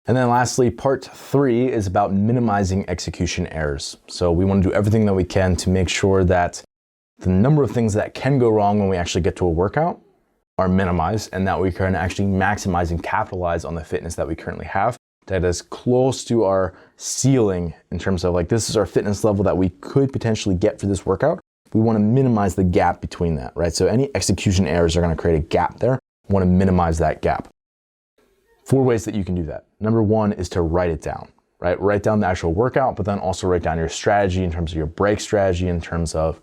And then lastly, part 3 is about minimizing execution errors. So we want to do everything that we can to make sure that the number of things that can go wrong when we actually get to a workout are minimized, and that we can actually maximize and capitalize on the fitness that we currently have that is close to our ceiling in terms of like, this is our fitness level that we could potentially get for this workout. We want to minimize the gap between that, right? So any execution errors are going to create a gap there. We want to minimize that gap. 4 ways that you can do that. Number 1 is to write it down, right? Write down the actual workout, but then also write down your strategy in terms of your break strategy, in terms of,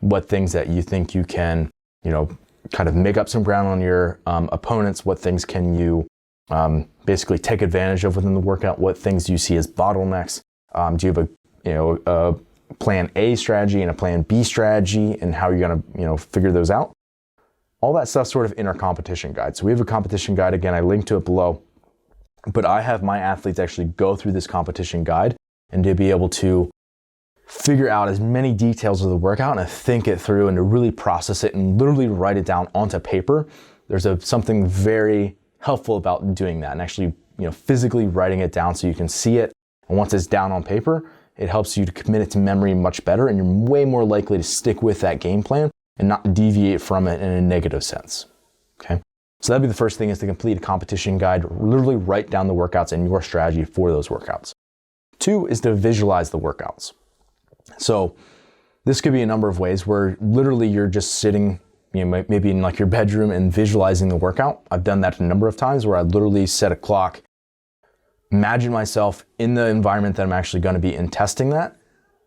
what things that you think you can, kind of make up some ground on your opponents. What things can you basically take advantage of within the workout? What things do you see as bottlenecks? Do you have a plan A strategy and a plan B strategy, and how you're gonna, figure those out? All that stuff sort of in our competition guide. So we have a competition guide. Again, I linked to it below, but I have my athletes actually go through this competition guide and to be able to figure out as many details of the workout and to think it through and to really process it and literally write it down onto paper. There's something very helpful about doing that and actually, physically writing it down so you can see it. And once it's down on paper, it helps you to commit it to memory much better, and you're way more likely to stick with that game plan and not deviate from it in a negative sense, okay? So that'd be the first thing, is to complete a competition guide, literally write down the workouts and your strategy for those workouts. 2 is to visualize the workouts. So this could be a number of ways where literally you're just sitting, maybe in like your bedroom and visualizing the workout. I've done that a number of times where I literally set a clock, imagine myself in the environment that I'm actually going to be in, testing that,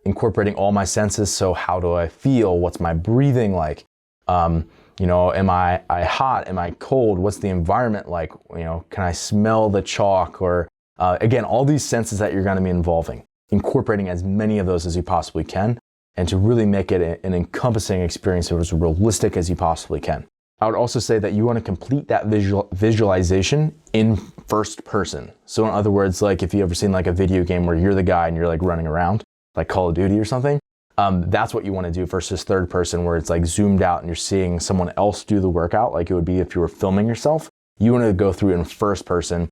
incorporating all my senses. So how do I feel? What's my breathing like? Am I hot? Am I cold? What's the environment like? Can I smell the chalk? Or again, all these senses that you're going to be incorporating as many of those as you possibly can, and to really make it an encompassing experience that is realistic as you possibly can. I would also say that you want to complete that visualization in first person. So in other words, like if you ever seen like a video game where you're the guy and you're like running around, like Call of Duty or something, that's what you want to do, versus third person where it's like zoomed out and you're seeing someone else do the workout, like it would be if you were filming yourself. You want to go through in first person.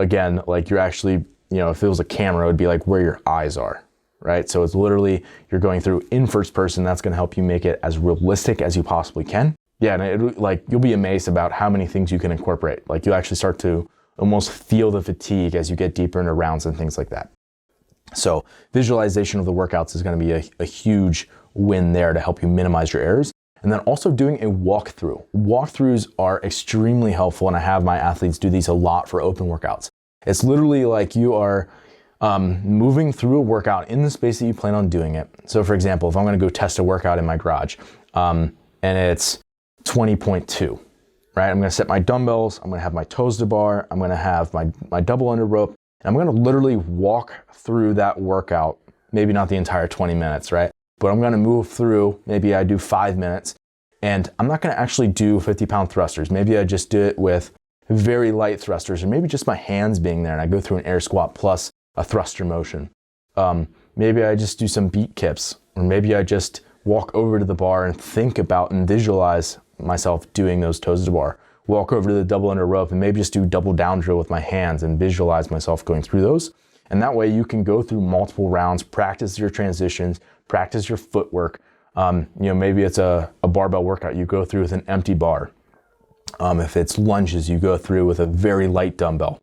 Again, like you're actually, if it was a camera, it would be like where your eyes are, right? So it's literally, you're going through in first person. That's going to help you make it as realistic as you possibly can. Yeah, and you'll be amazed about how many things you can incorporate. Like you actually start to almost feel the fatigue as you get deeper into rounds and things like that. So visualization of the workouts is going to be a huge win there to help you minimize your errors. And then also doing a walkthrough. Walkthroughs are extremely helpful, and I have my athletes do these a lot for open workouts. It's literally like you are moving through a workout in the space that you plan on doing it. So for example, if I'm going to go test a workout in my garage, and it's 20.2, right? I'm going to set my dumbbells, I'm going to have my toes to bar, I'm going to have my double under rope, and I'm going to literally walk through that workout, maybe not the entire 20 minutes, right? But I'm going to move through, maybe I do 5 minutes, and I'm not going to actually do 50-pound thrusters. Maybe I just do it with very light thrusters, or maybe just my hands being there and I go through an air squat plus a thruster motion. Maybe I just do some beat kips, or maybe I just walk over to the bar and think about and visualize myself doing those toes to bar. Walk over to the double under rope and maybe just do double down drill with my hands and visualize myself going through those. And that way you can go through multiple rounds, practice your transitions, practice your footwork. Maybe it's a barbell workout you go through with an empty bar. If it's lunges, you go through with a very light dumbbell.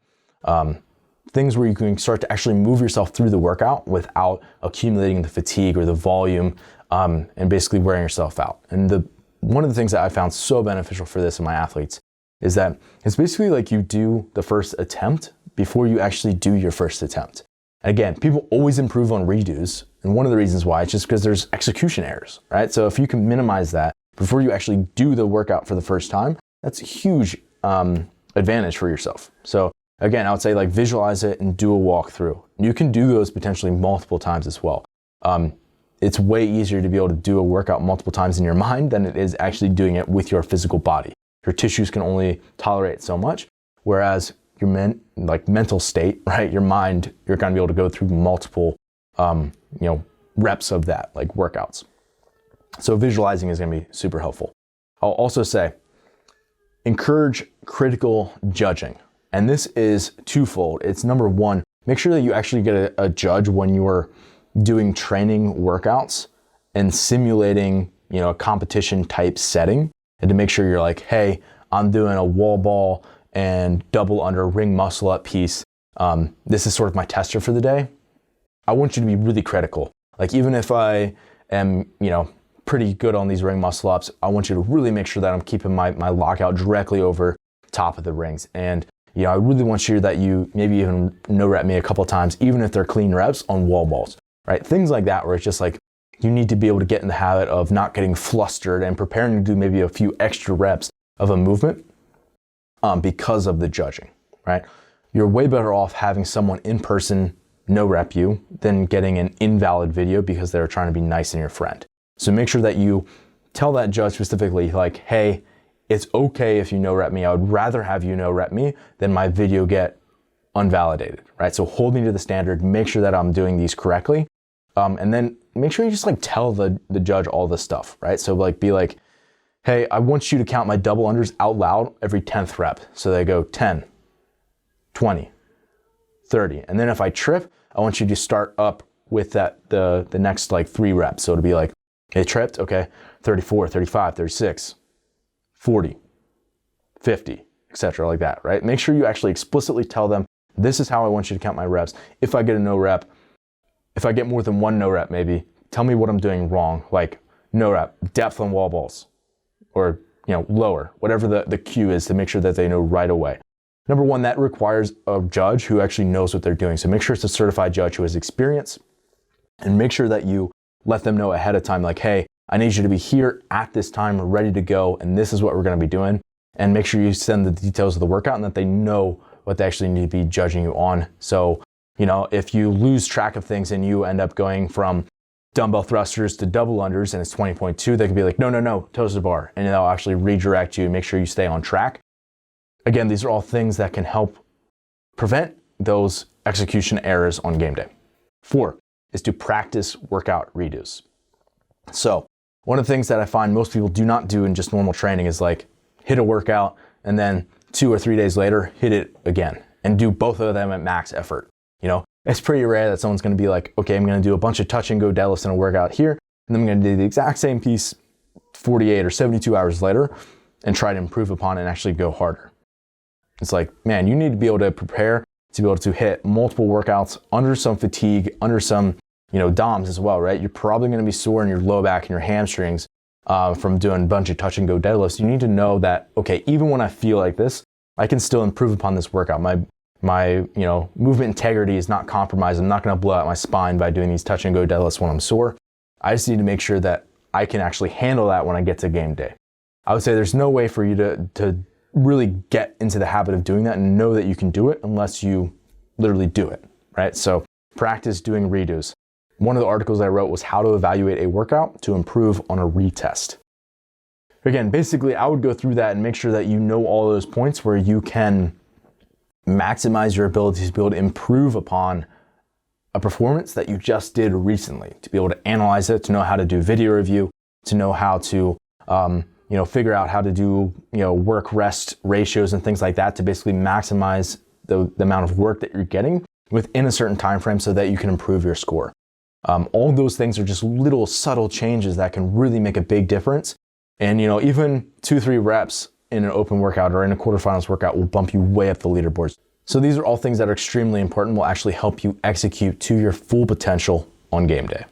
Things where you can start to actually move yourself through the workout without accumulating the fatigue or the volume, and basically wearing yourself out. And one of the things that I found so beneficial for this in my athletes is that it's basically like you do the first attempt before you actually do your first attempt. And again, people always improve on redos. And one of the reasons why is just because there's execution errors, right? So if you can minimize that before you actually do the workout for the first time, that's a huge advantage for yourself. So again, I would say like visualize it and do a walkthrough. You can do those potentially multiple times as well. It's way easier to be able to do a workout multiple times in your mind than it is actually doing it with your physical body. Your tissues can only tolerate so much, whereas your mental state, right? Your mind, you're going to be able to go through multiple, reps of that, like workouts. So visualizing is going to be super helpful. I'll also say, encourage critical judging. And this is twofold. It's number one, make sure that you actually get a judge when you're doing training workouts and simulating, a competition type setting, and to make sure you're like, hey, I'm doing a wall ball and double under ring muscle up piece. This is sort of my tester for the day. I want you to be really critical. Like, even if I am, pretty good on these ring muscle ups, I want you to really make sure that I'm keeping my lockout directly over top of the rings. And, I really want you that you maybe even no rep me a couple times, even if they're clean reps on wall balls, right? Things like that, where it's just like, you need to be able to get in the habit of not getting flustered and preparing to do maybe a few extra reps of a movement because of the judging, right? You're way better off having someone in person no rep you than getting an invalid video because they're trying to be nice and your friend. So make sure that you tell that judge specifically, like, hey, it's okay if you no rep me. I would rather have you no rep me than my video get unvalidated, right? So hold me to the standard, make sure that I'm doing these correctly. And then make sure you just tell the judge all this stuff, right? So be like, hey, I want you to count my double unders out loud every 10th rep. So they go 10, 20, 30. And then if I trip, I want you to start up with the next 3 reps. So it'll be like, hey, tripped, okay, 34, 35, 36, 40, 50, etc. like that, right? Make sure you actually explicitly tell them, this is how I want you to count my reps. If I get a no rep, if I get more than 1 no rep maybe, tell me what I'm doing wrong. Like, no rep, depth on wall balls, or lower, whatever the cue is, to make sure that they know right away. Number one, that requires a judge who actually knows what they're doing. So make sure it's a certified judge who has experience, and make sure that you let them know ahead of time, like, hey, I need you to be here at this time, ready to go, and this is what we're gonna be doing. And make sure you send the details of the workout and that they know what they actually need to be judging you on. So, if you lose track of things and you end up going from dumbbell thrusters to double unders and it's 20.2, they could be like, no, toes to bar. And they'll actually redirect you and make sure you stay on track. Again, these are all things that can help prevent those execution errors on game day. 4 is to practice workout redos. So one of the things that I find most people do not do in just normal training is hit a workout and then 2 or 3 days later, hit it again and do both of them at max effort. It's pretty rare that someone's going to be like, okay, I'm going to do a bunch of touch and go deadlifts in a workout here, and then I'm going to do the exact same piece 48 or 72 hours later and try to improve upon it and actually go harder. It's like, man, you need to be able to prepare to be able to hit multiple workouts under some fatigue, under some, DOMs as well, right? You're probably going to be sore in your low back and your hamstrings from doing a bunch of touch and go deadlifts. You need to know that, okay, even when I feel like this, I can still improve upon this workout. My movement integrity is not compromised. I'm not going to blow out my spine by doing these touch and go deadlifts when I'm sore. I just need to make sure that I can actually handle that when I get to game day. I would say there's no way for you to really get into the habit of doing that and know that you can do it unless you literally do it, right? So practice doing redos. One of the articles I wrote was how to evaluate a workout to improve on a retest. Again, basically I would go through that and make sure that you know all those points where you can maximize your ability to be able to improve upon a performance that you just did recently, to be able to analyze it, to know how to do video review, to know how to figure out how to do work rest ratios and things like that, to basically maximize the amount of work that you're getting within a certain time frame so that you can improve your score. All those things are just little subtle changes that can really make a big difference. And even 2-3 reps in an open workout or in a quarterfinals workout will bump you way up the leaderboards. So these are all things that are extremely important, will actually help you execute to your full potential on game day.